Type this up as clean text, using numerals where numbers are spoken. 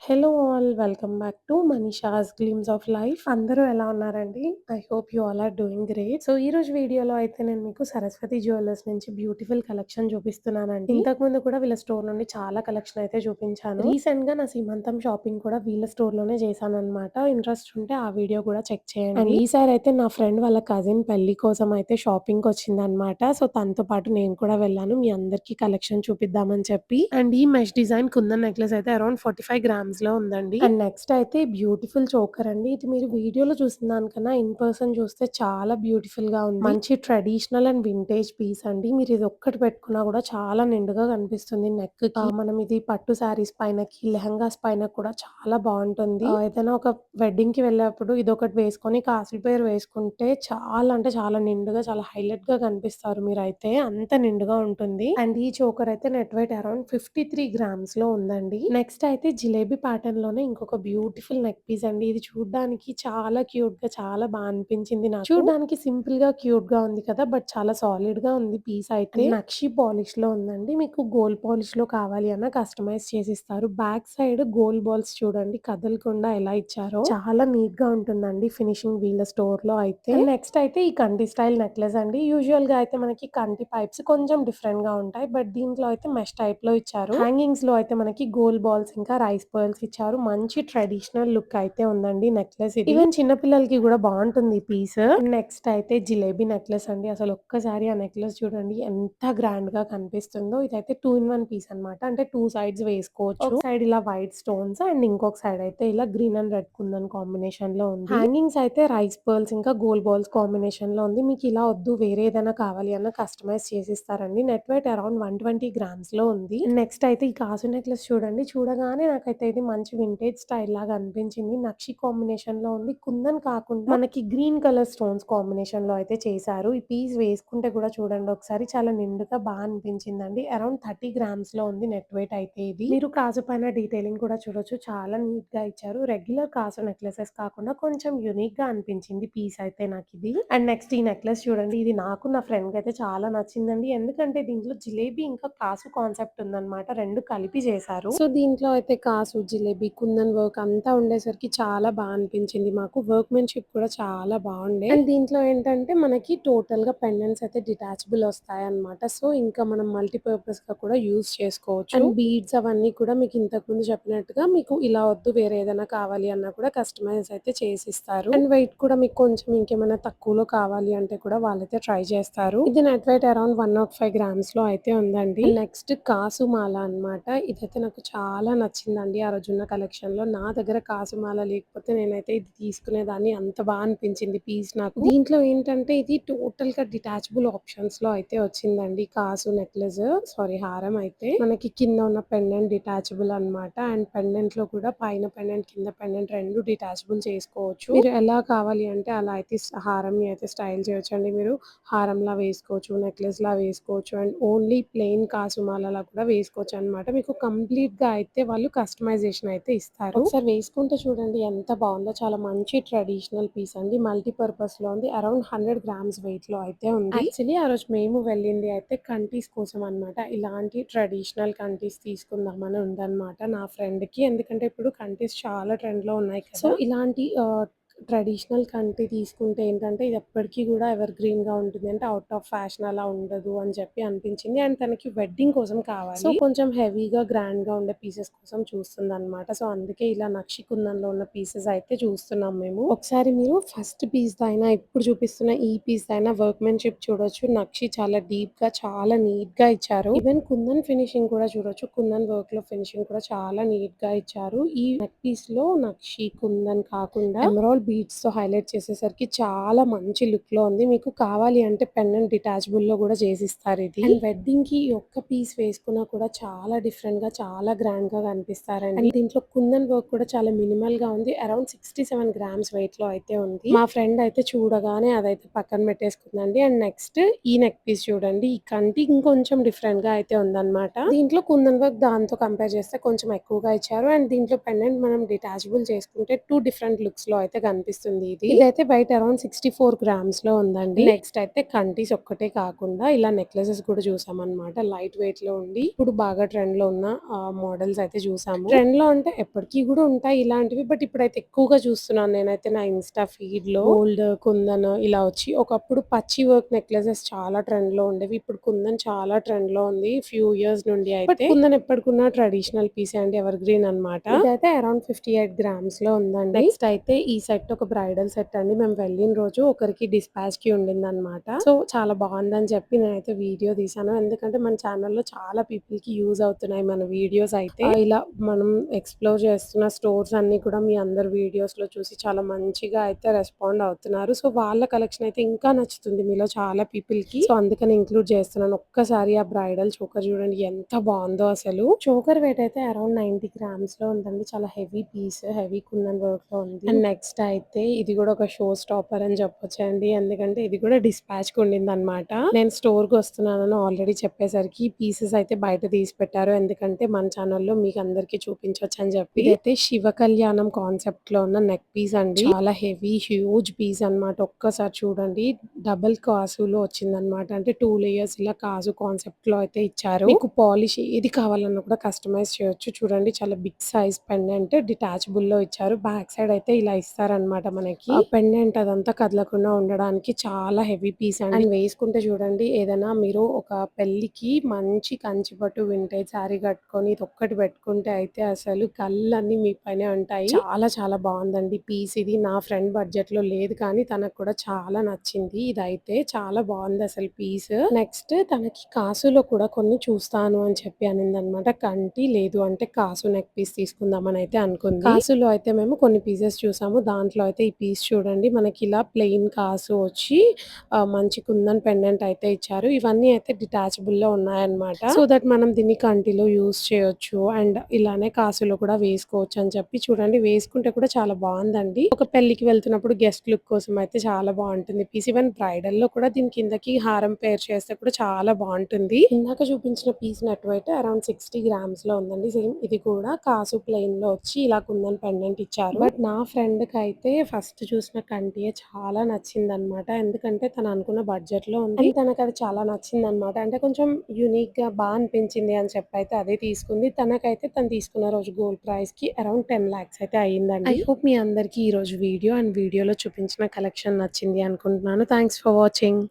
Hello all welcome back to Manisha's glimpse of life. అందరూ ఎలా ఉన్నారండి? I hope you all are doing great. So ఈ రోజు వీడియోలో అయితే నేను మీకు సరస్వతి జ్యువెల్లర్స్ నుంచి బ్యూటిఫుల్ కలెక్షన్ చూపిస్తున్నానండి. ఇంతకుముందు కూడా వీళ్ళ స్టోర్ నుండి చాలా కలెక్షన్ అయితే చూపించాను. రీసెంట్ గా నా సీమంతం షాపింగ్ కూడా వీళ్ళ స్టోర్ లోనే చేశానన్నమాట. ఇంట్రెస్ట్ ఉంటే ఆ వీడియో కూడా చెక్ చేయండి. అండ్ ఈసారి అయితే నా ఫ్రెండ్ వాళ్ళ కజిన్ పెళ్లి కోసం అయితే షాపింగ్ కి వచ్చిందనమాట. సో తనతో పాటు నేను కూడా వెళ్ళాను. మీ అందరికీ కలెక్షన్ చూపిద్దామని చెప్పి. అండ్ ఈ మెష్ డిజైన్ కుందన్ నెక్లెస్ అయితే అరౌండ్ 45 గ్రామ్స్ లో ఉందండి. అండ్ నెక్స్ట్ అయితే బ్యూటిఫుల్ చోకర్ అండి. ఇది మీరు వీడియోలో చూసిన దానికన్నా ఇన్ పర్సన్ చూస్తే చాలా బ్యూటిఫుల్ గా ఉంది. మంచి ట్రెడిషనల్ అండ్ వింటేజ్ పీస్ అండి. మీరు ఇది ఒక్కటి పెట్టుకున్నా కూడా చాలా నిండుగా కనిపిస్తుంది నెక్ కి. మనం ఇది పట్టు శారీస్ పైనకి, లెహంగాస్ పైన కూడా చాలా బాగుంటుంది. ఏదైనా ఒక వెడ్డింగ్ కి వెళ్ళేప్పుడు ఇది ఒకటి వేసుకొని కాసుల పేరు వేసుకుంటే చాలా అంటే చాలా నిండుగా చాలా హైలైట్ గా కనిపిస్తారు మీరైతే. అంత నిండుగా ఉంటుంది. అండ్ ఈ చోకర్ అయితే నెట్ వెయిట్ అరౌండ్ 53 గ్రామ్స్ లో ఉందండి. నెక్స్ట్ అయితే జిలేబీ ప్యాటర్న్ లోనే ఇంకొక బ్యూటిఫుల్ నెక్ పీస్ అండి. ఇది చూడ్డానికి చాలా క్యూట్ గా చాలా బాగా అనిపించింది నాకు. చూడ్డానికి సింపుల్ గా క్యూట్ గా ఉంది కదా, బట్ చాలా సాలిడ్ గా ఉంది పీస్ అయితే. నక్షి పాలిష్ లో ఉందండి. మీకు గోల్డ్ పాలిష్ లో కావాలి అన్న కస్టమైజ్ చేసిస్తారు. బ్యాక్ సైడ్ గోల్డ్ బాల్స్ చూడండి కదలకుండా ఎలా ఇచ్చారో చాలా నీట్ గా ఉంటుందండి ఫినిషింగ్ వీళ్ళ స్టోర్ లో అయితే. నెక్స్ట్ అయితే ఈ కంటి స్టైల్ నెక్లెస్ అండి. యూజువల్ గా అయితే మనకి కంటి పైప్స్ కొంచెం డిఫరెంట్ గా ఉంటాయి, బట్ దీంట్లో అయితే మెష్ టైప్ లో ఇచ్చారు. హ్యాంగింగ్స్ లో అయితే మనకి గోల్డ్ బాల్స్ ఇంకా రైస్ పర్ల్స్ ఇచ్చారు. మంచి ట్రెడిషనల్ లుక్ అయితే ఉందండి నెక్లెస్ ఇది. ఈవెన్ చిన్న పిల్లలకి కూడా బాగుంటుంది ఈ పీస్. నెక్స్ట్ అయితే జిలేబీ నెక్లెస్ అండి. అసలు ఒక్కసారి ఆ నెక్లెస్ చూడండి ఎంత గ్రాండ్ గా కనిపిస్తుందో. ఇదైతే 2 in 1 పీస్ అన్నమాట. అంటే 2 సైడ్స్ వేసుకోవచ్చు. ఒక సైడ్ ఇలా వైట్ స్టోన్స్ అండ్ ఇంకొక సైడ్ అయితే ఇలా green and red kundan combination లో ఉంది. హ్యాంగింగ్స్ అయితే రైస్ పర్ల్స్ ఇంకా గోల్డ్ బాల్స్ కాంబినేషన్ లో ఉంది. మీకు ఇలా వద్దు వేరే ఏదైనా కావాలి అన్న కస్టమైజ్ చేసిస్తారండి. నెట్ వెయిట్ అరౌండ్ 120 గ్రామ్స్ లో ఉంది. నెక్స్ట్ అయితే ఈ కాసు నెక్లెస్ చూడండి. చూడగానే నాకైతే ఇది మంచి వింటేజ్ స్టైల్ లాగా అనిపించింది. నక్షి కాంబినేషన్ లో ఉంది. కుందన్ కాకుండా మనకి గ్రీన్ కలర్ స్టోన్స్ కాంబినేషన్ లో అయితే చేశారు. ఈ పీస్ వేసుకుంటే కూడా చూడండి ఒకసారి చాలా నిండుగా బాగా అనిపించిందండి. అరౌండ్ 30 గ్రామ్స్ లో ఉంది నెట్ వెయిట్ అయితే ఇది. మీరు కాసు పైన డీటెయిలింగ్ కూడా చూడొచ్చు. చాలా నీట్ గా ఇచ్చారు. రెగ్యులర్ కాసు నెక్లెసెస్ కాకుండా కొంచెం యూనిక్ గా అనిపించింది పీస్ అయితే నాకు ఇది. అండ్ నెక్స్ట్ ఈ నెక్లెస్ చూడండి. ఇది నాకు నా ఫ్రెండ్ కి అయితే చాలా నచ్చిందండి. ఎందుకంటే దీంట్లో జిలేబీ ఇంకా కాసు కాన్సెప్ట్ ఉందన్నమాట. రెండు కలిపి చేశారు. సో దీంట్లో అయితే కాసు, జిలేబీ, కుందన్ వర్క్ అంతా ఉండేసరికి చాలా బాగా అనిపించింది మాకు. వర్క్‌మెన్‌షిప్ కూడా చాలా బాగుండే. అండ్ దీంట్లో ఏంటంటే మనకి టోటల్ గా పెండెంట్స్ అయితే డిటాచబుల్ వస్తాయన్నమాట. సో ఇంకా మనం మల్టీపర్పస్ గా కూడా యూజ్ చేసుకోవచ్చు. అండ్ బీడ్స్ అవన్నీ కూడా మీకు ఇంతకు ముందు చెప్పినట్టుగా మీకు ఇలా వద్దు వేరే ఏదైనా కావాలి అన్నా కూడా కస్టమైజ్ అయితే చేసిస్తారు. అండ్ వెయిట్ కూడా మీకు కొంచెం ఇంకేమైనా తక్కువలో కావాలి అంటే కూడా వాళ్ళైతే ట్రై చేస్తారు. ఇది నెట్ వెయిట్ అరౌండ్ 105 గ్రామ్స్ లో అయితే ఉందండి. నెక్స్ట్ కాసు మాల అన్నమాట. ఇదైతే నాకు చాలా నచ్చిందండి ఆ రోజున్న కలెక్షన్ లో. నా దగ్గర కాసు మాల లేకపోతే నేనైతే ఇది తీసుకునేదాన్ని. అంత బాగా అనిపించింది పీస్ నాకు. దీంట్లో ఏంటంటే ఇది టోటల్ గా డిటాచబుల్ ఆప్షన్స్ లో అయితే వచ్చిందండి. కాసు నెక్లెస్ హారం అయితే మనకి కింద ఉన్న పెండెంట్ డిటాచబుల్ అన్నమాట. అండ్ పెండెంట్ లో కూడా పైన పెండెంట్ కింద పెండెంట్ రెండు డిటాచబుల్ చేసుకోవచ్చు. మీరు ఎలా కావాలి అంటే అలా అయితే హారం ని అయితే స్టైల్ చేయొచ్చండి. మీరు హారంలా వేసుకోవచ్చు, నెక్లెస్ లా వేసుకోవచ్చు, అండ్ ఓన్లీ ప్లెయిన్ కాసు మాలలా కూడా వేసుకోవచ్చు అన్నమాట. మీకు కంప్లీట్ గా అయితే వాళ్ళు కస్టమైజేషన్ అయితే ఇస్తారు. ఒకసారి వేసుకుంటే చూడండి ఎంత బాగుందో. చాలా మంచి ట్రెడిషనల్ పీస్ అండి. మల్టీపర్పస్ లో ఉంది. అరౌండ్ 100 గ్రామ్స్ వెయిట్ లో అయితే ఉంది. యాక్చువల్లీ ఆ రోజు మేము వెళ్ళింది అయితే కంటీస్ కోసం అన్నమాట. ఇలాంటి ట్రెడిషనల్ కంటీస్ తీసుకుందామని ఉందన్నమాట నా ఫ్రెండ్ కి. ఎందుకంటే ఇప్పుడు కంటీస్ చాలా ట్రెండ్ లో ఉన్నాయి కదా. సో ఇలాంటి ట్రెడిషనల్ కంటి తీసుకుంటే ఏంటంటే ఇది ఎప్పటికీ కూడా ఎవర్ గ్రీన్ గా ఉంటుంది. అంటే అవుట్ ఆఫ్ ఫ్యాషన్ అలా ఉండదు అని చెప్పి అనిపించింది. అండ్ తనకి వెడ్డింగ్ కోసం కావాలి. సో కొంచెం హెవీగా గ్రాండ్ గా ఉండే పీసెస్ కోసం చూస్తుంది అనమాట. సో అందుకే ఇలా నక్షి కుందన్లో ఉన్న పీసెస్ అయితే చూస్తున్నాం మేము. ఒకసారి మీరు ఫస్ట్ పీస్ అయినా ఇప్పుడు చూపిస్తున్న ఈ పీస్ అయినా వర్క్మెన్షిప్ చూడొచ్చు. నక్షి చాలా డీప్ గా చాలా నీట్ గా ఇచ్చారు. ఈవెన్ కుందన్ ఫినిషింగ్ కూడా చూడొచ్చు. కుందన్ వర్క్ లో ఫినిషింగ్ కూడా చాలా నీట్ గా ఇచ్చారు. ఈ నెక్ పీస్ లో నక్షి కుందన్ కాకుండా ఎమరాల్డ్ బీడ్స్ తో హైలైట్ చేసేసరికి చాలా మంచి లుక్ లో ఉంది. మీకు కావాలి అంటే పెండెంట్ డిటాచబుల్ లో కూడా చేసిస్తారు ఇది. అండ్ వెడ్డింగ్ కి ఒక్క పీస్ వేసుకున్నా కూడా చాలా డిఫరెంట్ గా చాలా గ్రాండ్ గా కనిపిస్తారండి. అండ్ దీంట్లో కుందన్ వర్క్ కూడా చాలా మినిమల్ గా ఉంది. అరౌండ్ 67 గ్రామ్స్ వెయిట్ లో అయితే ఉంది. మా ఫ్రెండ్ అయితే చూడగానే అదైతే పక్కన పెట్టేసుకుందండి. అండ్ నెక్స్ట్ ఈ నెక్ పీస్ చూడండి. ఈ కంటి ఇంకొంచెం డిఫరెంట్ గా అయితే ఉందన్నమాట. దీంట్లో కుందన్ వర్క్ దాంతో కంపేర్ చేస్తే కొంచెం ఎక్కువగా ఇచ్చారు. అండ్ దీంట్లో పెండెంట్ మనం డిటాచబుల్ చేసుకుంటే 2 డిఫరెంట్ లుక్స్ లో అయితే కనిపిస్తుంది ఇది. ఇదైతే బయట అరౌండ్ 64 గ్రామ్స్‌లో ఉందండి. నెక్స్ట్ అయితే కంటీస్ ఒక్కటే కాకుండా ఇలా నెక్లెసెస్ కూడా చూసామన్నమాట. లైట్ వెయిట్‌లో ఉండి ఇప్పుడు బాగా ట్రెండ్‌లో ఉన్న మోడల్స్ అయితే చూసాము. ట్రెండ్‌లో అంటే ఎప్పటికి కూడా ఉంటాయి ఇలాంటివి. బట్ ఇప్పుడైతే ఎక్కువగా చూస్తున్నాను నేనైతే నా ఇన్‌స్టా ఫీడ్‌లో గోల్డ్, కుందన్ ఇలా వచ్చి ఒకప్పుడు పచ్చి వర్క్ నెక్లెసెస్ చాలా ట్రెండ్‌లో ఉండేవి. ఇప్పుడు కుందన్ చాలా ట్రెండ్‌లో ఉంది. ఫ్యూ ఇయర్స్ నుండి అయితే. బట్ కుందన్ ఎప్పటికున్న ట్రెడిషనల్ పీసే అండి. ఎవర్ గ్రీన్ అన్నమాట. ఇదైతే అరౌండ్ 58 గ్రామ్స్‌లో ఉందండి. నెక్స్ట్ అయితే ఈ సెట్ ఒక బ్రైడల్ సెట్ అండి. మేము వెళ్ళిన రోజు ఒకరికి డిస్పాచ్‌కి ఉండిందన్నమాట. సో చాలా బాగుందని చెప్పి నేనైతే వీడియో తీశాను. ఎందుకంటే మన ఛానల్‌లో చాలా పీపుల్‌కి యూజ్ అవుతున్నాయి మన వీడియోస్ అయితే. ఇలా మనం ఎక్స్‌ప్లోర్ చేస్తున్న స్టోర్స్ అన్నీ కూడా మీ అందరి వీడియోస్‌లో చూసి చాలా మంచిగా అయితే రెస్పాండ్ అవుతున్నారు. సో వాళ్ళ కలెక్షన్ అయితే ఇంకా నచ్చుతుంది మీలో చాలా పీపుల్‌కి. సో అందుకని ఇంక్లూడ్ చేస్తున్నాను. ఒక్కసారి ఆ బ్రైడల్ చోకర్ చూడండి ఎంత బాగుందో అసలు. చోకర్ వెయిట్ అయితే అరౌండ్ 90 గ్రామ్స్‌లో ఉందండి. చాలా హెవీ పీస్. హెవీ కుందన్ వర్క్‌లో ఉంది. అండ్ నెక్స్ట్ అయితే ఇది కూడా ఒక షో స్టాపర్ అని చెప్పొచ్చండి. ఎందుకంటే ఇది కూడా డిస్పాచ్‌కి ఉండిందన్నమాట. నేను స్టోర్‌కి వస్తున్నానని ఆల్రెడీ చెప్పేసరికి పీసెస్ అయితే బయట తీసి పెట్టారు. ఎందుకంటే మన ఛానల్‌లో మీకు అందరికీ చూపించొచ్చు అని చెప్పి. ఇదైతే శివ కళ్యాణం కాన్సెప్ట్‌లో ఉన్న నెక్ పీస్ అండి. చాలా హెవీ హ్యూజ్ పీస్ అన్నమాట. ఒక్కసారి చూడండి డబుల్ కాసులో వచ్చిందన్నమాట. అంటే 2 లేయర్స్ ఇలా కాజు కాన్సెప్ట్‌లో అయితే ఇచ్చారు. మీకు పాలిష్ ఏది కావాలన్నా కూడా కస్టమైజ్ చేయొచ్చు. చూడండి చాలా బిగ్ సైజ్ పెండెంట్ డిటాచబుల్‌లో ఇచ్చారు. బ్యాక్ సైడ్ అయితే ఇలా ఇస్తారన్నమాట మనకి. ఆ పెండెంట్ అదంతా కదలకుండా ఉండడానికి చాలా హెవీ పీస్ అండి. అండ్ వేసుకుంటే చూడండి ఏదైనా మీరు ఒక పెళ్ళికి మంచి కంచిపట్టు వింటేజ్ శారీ కట్టుకొని ఇదొక్కటి పెట్టుకుంటే అయితే అసలు కళ్ళన్నీ మీ పైనే ఉంటాయి. చాలా చాలా బాగుందండి పీస్ ఇది. నా ఫ్రెండ్ బడ్జెట్‌లో లేదు కానీ తనకు కూడా చాలా నచ్చింది. ఇదైతే చాలా బాగుంది అసలు పీస్. నెక్స్ట్ తనకి కాసులో కూడా కొన్ని చూస్తాను అని చెప్పి అనిందనమాట. కంటి లేదు అంటే కాసు నెక్ పీస్ తీసుకుందామని అయితే అనుకుంది. కాసులో అయితే మేము కొన్ని పీసెస్ చూసాము. దాంట్లో అయితే ఈ పీస్ చూడండి మనకి ఇలా ప్లెయిన్ కాసు వచ్చి మంచి కుందన్ పెండెంట్ అయితే ఇచ్చారు. ఇవన్నీ అయితే డిటాచబుల్‌లో ఉన్నాయన్నమాట. సో దట్ మనం దీన్ని కంటిలో యూజ్ చేయొచ్చు. అండ్ ఇలానే కాసులో కూడా వేసుకోవచ్చు అని చెప్పి చూడండి వేసుకుంటే కూడా చాలా బాగుందండి. ఒక పెళ్ళికి వెళ్తున్నప్పుడు గెస్ట్ లుక్ కోసం అయితే చాలా బాగుంటుంది పీస్. ఈవెన్ బ్రైడల్‌లో కూడా దీని కిందకి హారం పేర్ చేస్తే కూడా చాలా బాగుంటుంది. ఇందాక చూపించిన పీస్ నెట్ వెయిట్ అరౌండ్ 60 గ్రామ్స్‌లో ఉందండి. సేమ్ ఇది కూడా కాసు ప్లెయిన్‌లో వచ్చి ఇలా కుందన్ పెండెంట్ ఇచ్చారు. బట్ నా ఫ్రెండ్‌కి అయితే ఫస్ట్ చూసిన కంటియే చాలా నచ్చిందనమాట. ఎందుకంటే తను అనుకున్న బడ్జెట్‌లో ఉంది. అండ్ తనకది చాలా నచ్చిందనమాట. అంటే కొంచెం యూనిక్‌గా అనిపించింది అని చెప్పైతే అదే తీసుకుంది. తనకైతే తను తీసుకున్న రోజు గోల్డ్ ప్రైస్‌కి అరౌండ్ 10 లాక్స్ అయితే అయిందండి. ఐ హోప్ మీ అందరికీ ఈరోజు వీడియో అండ్ వీడియోలో చూపించిన కలెక్షన్ నచ్చింది అనుకుంటున్నాను. Thanks for watching.